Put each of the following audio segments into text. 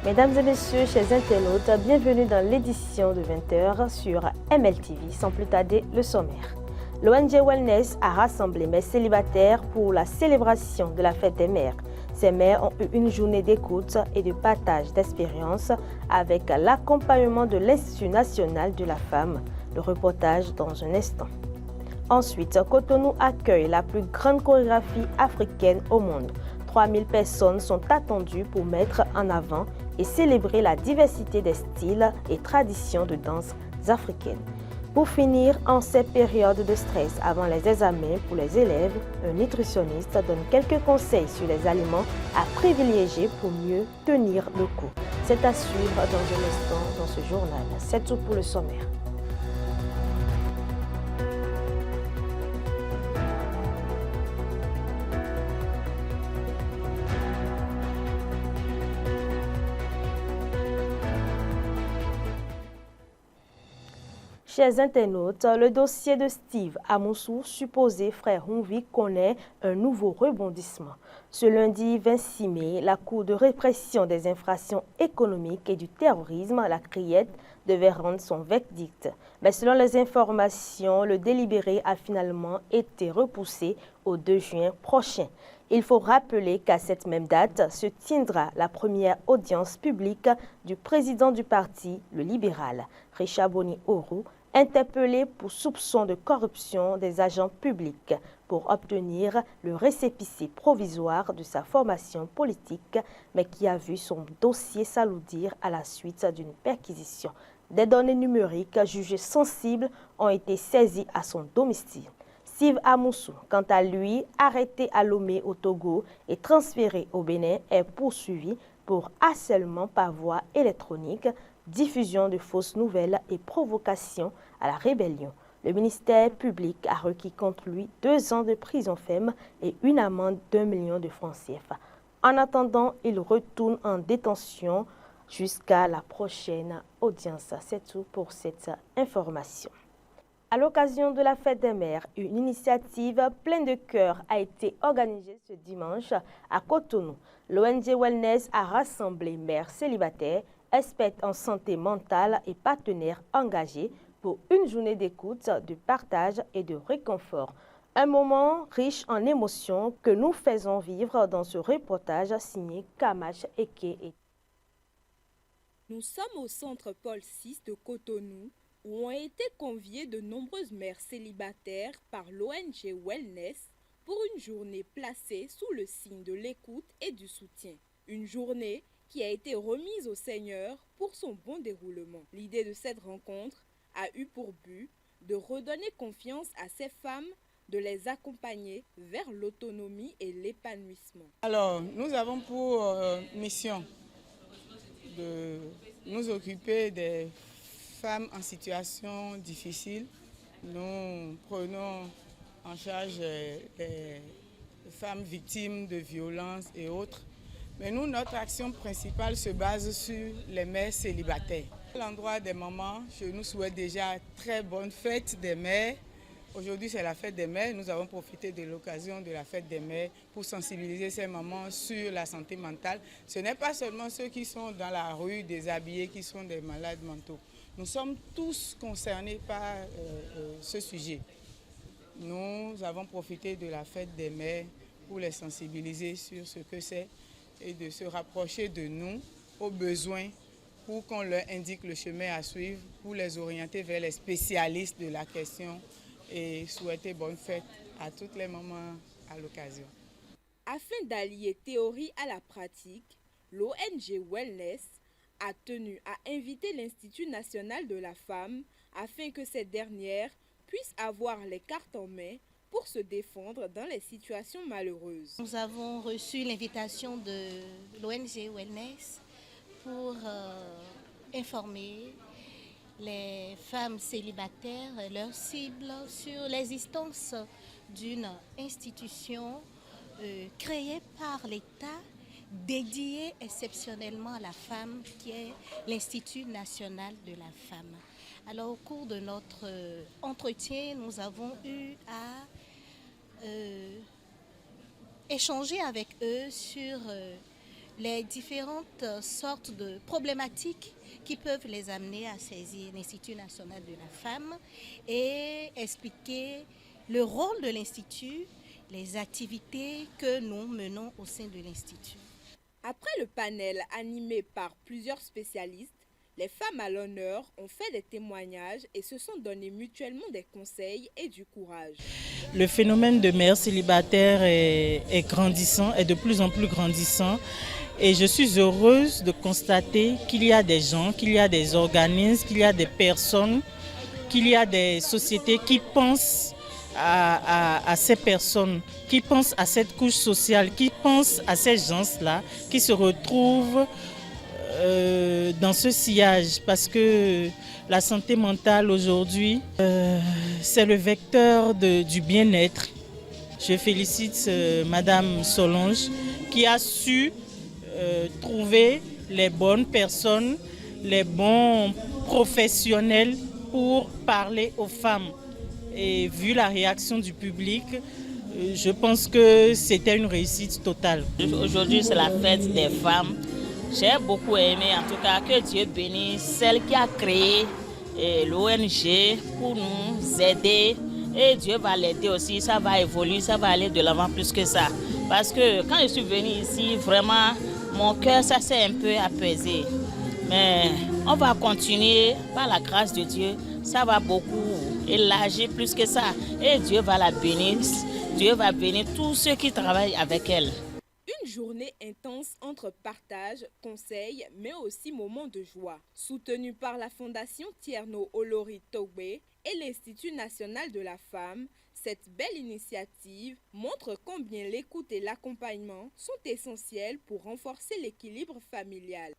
Mesdames et messieurs, chers internautes, bienvenue dans l'édition de 20h sur MLTV. Sans plus tarder, le sommaire. L'ONG Wellness a rassemblé mères célibataires pour la célébration de la fête des mères. Ces mères ont eu une journée d'écoute et de partage d'expériences avec l'accompagnement de l'Institut national de la femme. Le reportage dans un instant. Ensuite, Cotonou accueille la plus grande chorégraphie africaine au monde. 3000 personnes sont attendues pour mettre en avant et célébrer la diversité des styles et traditions de danse africaines. Pour finir, en cette période de stress avant les examens pour les élèves, un nutritionniste donne quelques conseils sur les aliments à privilégier pour mieux tenir le coup. C'est à suivre dans un instant dans ce journal. C'est tout pour le sommaire. Chers internautes, le dossier de Steve Amoussou, supposé frère Hounvi, connaît un nouveau rebondissement. Ce lundi 26 mai, la Cour de répression des infractions économiques et du terrorisme, la CRIET, devait rendre son verdict. Mais selon les informations, le délibéré a finalement été repoussé au 2 juin prochain. Il faut rappeler qu'à cette même date se tiendra la première audience publique du président du parti, le libéral, Richard Boni-Orou, interpellé pour soupçon de corruption des agents publics pour obtenir le récépissé provisoire de sa formation politique, mais qui a vu son dossier s'alourdir à la suite d'une perquisition. Des données numériques jugées sensibles ont été saisies à son domicile. Steve Amoussou, quant à lui, arrêté à Lomé au Togo et transféré au Bénin, est poursuivi pour harcèlement par voie électronique, diffusion de fausses nouvelles et provocation à la rébellion. Le ministère public a requis contre lui 2 ans de prison ferme et une amende d'1 million de francs CFA. En attendant, il retourne en détention jusqu'à la prochaine audience. C'est tout pour cette information. À l'occasion de la fête des mères, une initiative pleine de cœur a été organisée ce dimanche à Cotonou. L'ONG Wellness a rassemblé mères célibataires, experts en santé mentale et partenaires engagés pour une journée d'écoute, de partage et de réconfort. Un moment riche en émotions que nous faisons vivre dans ce reportage signé Kamash Eke. Nous sommes au centre Paul VI de Cotonou, où ont été conviées de nombreuses mères célibataires par l'ONG Wellness pour une journée placée sous le signe de l'écoute et du soutien. Une journée qui a été remise au Seigneur pour son bon déroulement. L'idée de cette rencontre a eu pour but de redonner confiance à ces femmes, de les accompagner vers l'autonomie et l'épanouissement. Alors, nous avons pour mission de nous occuper des femmes en situation difficile. Nous prenons en charge les femmes victimes de violences et autres. Mais nous, notre action principale se base sur les mères célibataires. À l'endroit des mamans, je nous souhaite déjà très bonne fête des mères. Aujourd'hui, c'est la fête des mères. Nous avons profité de l'occasion de la fête des mères pour sensibiliser ces mamans sur la santé mentale. Ce n'est pas seulement ceux qui sont dans la rue, déshabillés, qui sont des malades mentaux. Nous sommes tous concernés par ce sujet. Nous avons profité de la fête des mères pour les sensibiliser sur ce que c'est et de se rapprocher de nous aux besoins pour qu'on leur indique le chemin à suivre, pour les orienter vers les spécialistes de la question et souhaiter bonne fête à toutes les mamans à l'occasion. Afin d'allier théorie à la pratique, l'ONG Wellness a tenu à inviter l'Institut national de la femme afin que cette dernière puisse avoir les cartes en main pour se défendre dans les situations malheureuses. Nous avons reçu l'invitation de l'ONG Wellness pour informer les femmes célibataires, leurs cibles, sur l'existence d'une institution créée par l'État dédiée exceptionnellement à la femme, qui est l'Institut national de la femme. Alors au cours de notre entretien, nous avons eu à échanger avec eux sur les différentes sortes de problématiques qui peuvent les amener à saisir l'Institut national de la femme et expliquer le rôle de l'Institut, les activités que nous menons au sein de l'Institut. Après le panel animé par plusieurs spécialistes, les femmes à l'honneur ont fait des témoignages et se sont donné mutuellement des conseils et du courage. Le phénomène de mères célibataires est grandissant, est de plus en plus grandissant. Et je suis heureuse de constater qu'il y a des gens, qu'il y a des organismes, qu'il y a des personnes, qu'il y a des sociétés qui pensent à ces personnes, qui pensent à cette couche sociale, qui pensent à ces gens-là, qui se retrouvent dans ce sillage, parce que la santé mentale aujourd'hui, c'est le vecteur du bien-être. Je félicite Madame Solange qui a su trouver les bonnes personnes, les bons professionnels pour parler aux femmes. Et vu la réaction du public, je pense que c'était une réussite totale. Aujourd'hui, c'est la fête des femmes. J'ai beaucoup aimé, en tout cas, que Dieu bénisse celle qui a créé l'ONG pour nous aider. Et Dieu va l'aider aussi, ça va évoluer, ça va aller de l'avant plus que ça. Parce que quand je suis venue ici, vraiment, mon cœur, ça s'est un peu apaisé. Mais on va continuer, par la grâce de Dieu, ça va beaucoup élargir plus que ça. Et Dieu va la bénir, Dieu va bénir tous ceux qui travaillent avec elle. Une journée intense entre partage, conseils, mais aussi moments de joie. Soutenue par la Fondation Tierno Olori Togbe et l'Institut national de la femme, cette belle initiative montre combien l'écoute et l'accompagnement sont essentiels pour renforcer l'équilibre familial.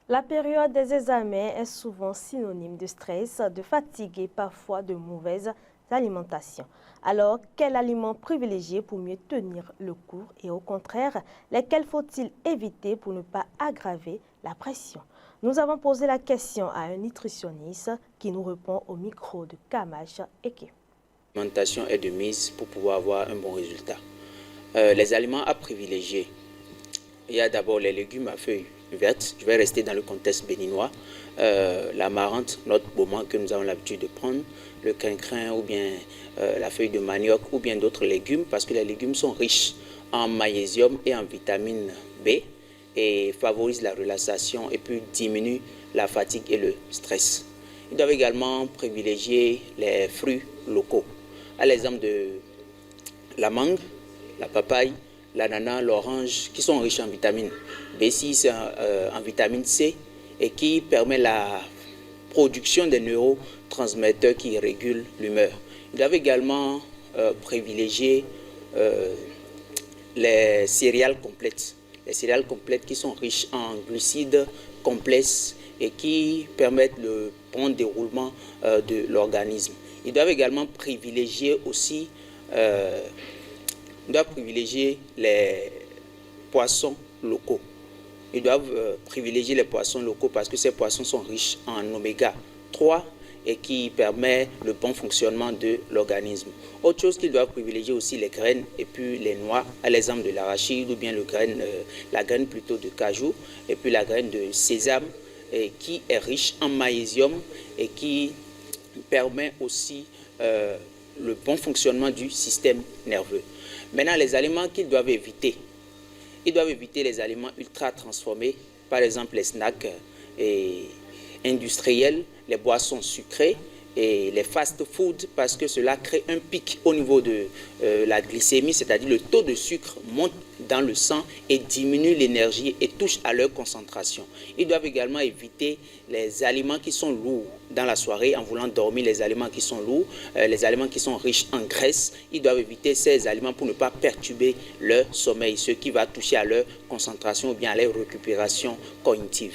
La période des examens est souvent synonyme de stress, de fatigue et parfois de mauvaise alimentation. Alors, quels aliments privilégier pour mieux tenir le coup et au contraire, lesquels faut-il éviter pour ne pas aggraver la pression? Nous avons posé la question à un nutritionniste qui nous répond au micro de Kamash Eke. L'alimentation est de mise pour pouvoir avoir un bon résultat. Les aliments à privilégier, il y a d'abord les légumes à feuilles vertes. Je vais rester dans le contexte béninois. L'amarante, notre beaumont que nous avons l'habitude de prendre, le quincrin ou bien la feuille de manioc ou bien d'autres légumes, parce que les légumes sont riches en magnésium et en vitamine B et favorisent la relaxation et puis diminuent la fatigue et le stress. Ils doivent également privilégier les fruits locaux, à l'exemple de la mangue, la papaye, l'ananas, l'orange, qui sont riches en vitamine B6, en vitamine C, et qui permet la production des neurotransmetteurs qui régulent l'humeur. Ils doivent également privilégier les céréales complètes. Les céréales complètes qui sont riches en glucides complexes et qui permettent le bon déroulement de l'organisme. Ils doivent également privilégier aussi les poissons locaux. Ils doivent privilégier les poissons locaux parce que ces poissons sont riches en oméga 3 et qui permet le bon fonctionnement de l'organisme. Autre chose qu'ils doivent privilégier aussi les graines et puis les noix, à l'exemple de l'arachide ou bien la graine plutôt de cajou et puis la graine de sésame qui est riche en magnésium et qui permet aussi le bon fonctionnement du système nerveux. Maintenant, les aliments qu'ils doivent éviter. Ils doivent éviter les aliments ultra transformés, par exemple les snacks industriels, les boissons sucrées et les fast-food parce que cela crée un pic au niveau de la glycémie, c'est-à-dire le taux de sucre monte dans le sang et diminue l'énergie et touche à leur concentration. Ils doivent également éviter les aliments qui sont lourds dans la soirée en voulant dormir, les aliments qui sont lourds, les aliments qui sont riches en graisse. Ils doivent éviter ces aliments pour ne pas perturber leur sommeil, ce qui va toucher à leur concentration ou bien à leur récupération cognitive.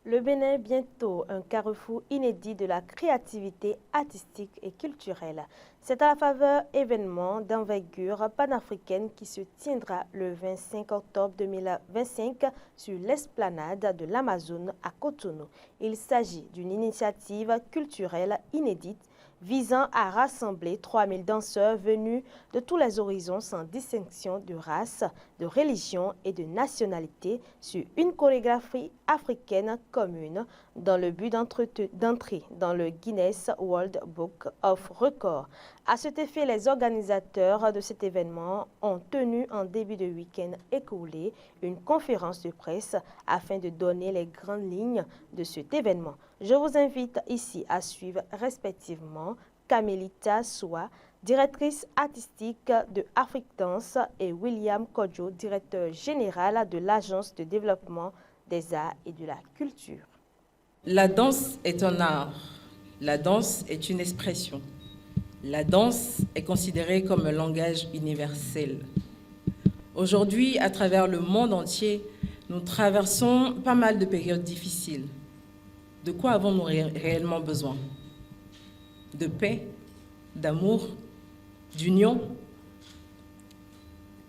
Le Bénin, bientôt un carrefour inédit de la créativité artistique et culturelle. C'est à la faveur événement d'envergure panafricaine qui se tiendra le 25 octobre 2025 sur l'esplanade de l'Amazone à Cotonou. Il s'agit d'une initiative culturelle inédite visant à rassembler 3000 danseurs venus de tous les horizons sans distinction de race, de religion et de nationalité sur une chorégraphie africaine commune dans le but d'entrer dans le Guinness World Book of Records. À cet effet, les organisateurs de cet événement ont tenu en début de week-end écoulé une conférence de presse afin de donner les grandes lignes de cet événement. Je vous invite ici à suivre respectivement Camélita Soua, directrice artistique de Afrique Dance, et William Kodjo, directeur général de l'Agence de développement des arts et de la culture. La danse est un art. La danse est une expression. La danse est considérée comme un langage universel. Aujourd'hui, à travers le monde entier, nous traversons pas mal de périodes difficiles. De quoi avons-nous réellement besoin? De paix, d'amour, d'union?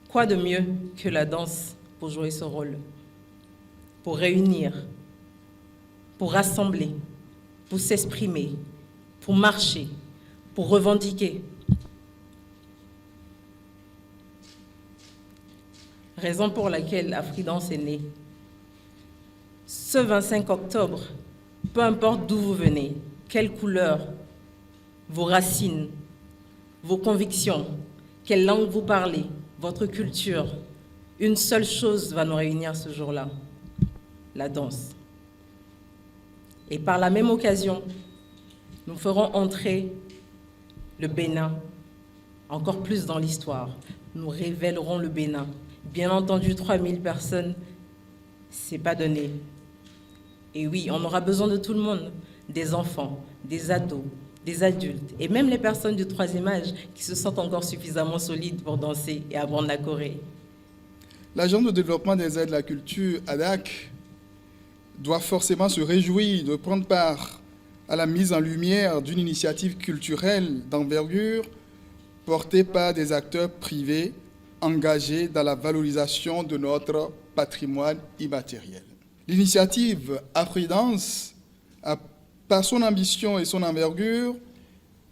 Quoi de mieux que la danse pour jouer ce rôle? Pour réunir, pour rassembler, pour s'exprimer, pour marcher, pour revendiquer. Raison pour laquelle AfriDance est née. Ce 25 octobre, peu importe d'où vous venez, quelle couleur, vos racines, vos convictions, quelle langue vous parlez, votre culture, une seule chose va nous réunir ce jour-là, la danse. Et par la même occasion, nous ferons entrer le Bénin encore plus dans l'histoire. Nous révélerons le Bénin. Bien entendu, 3000 personnes, c'est pas donné. Et oui, on aura besoin de tout le monde, des enfants, des ados, des adultes, et même les personnes du troisième âge qui se sentent encore suffisamment solides pour danser et apprendre la choré. L'Agence de développement des arts et de la culture, ADAC, doit forcément se réjouir de prendre part à la mise en lumière d'une initiative culturelle d'envergure portée par des acteurs privés engagés dans la valorisation de notre patrimoine immatériel. L'initiative AfriDance, par son ambition et son envergure,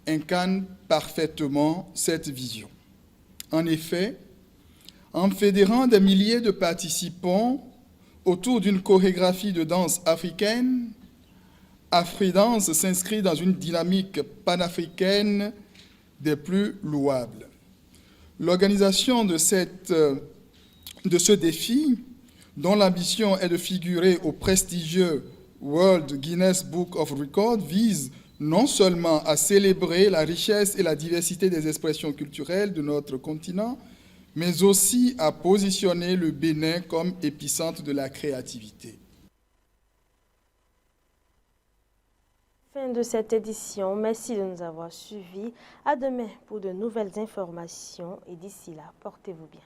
incarne parfaitement cette vision. En effet, en fédérant des milliers de participants autour d'une chorégraphie de danse africaine, AfriDance s'inscrit dans une dynamique panafricaine des plus louables. L'organisation de ce défi, dont l'ambition est de figurer au prestigieux World Guinness Book of Records, vise non seulement à célébrer la richesse et la diversité des expressions culturelles de notre continent, mais aussi à positionner le Bénin comme épicentre de la créativité. Fin de cette édition. Merci de nous avoir suivis. À demain pour de nouvelles informations et d'ici là, portez-vous bien.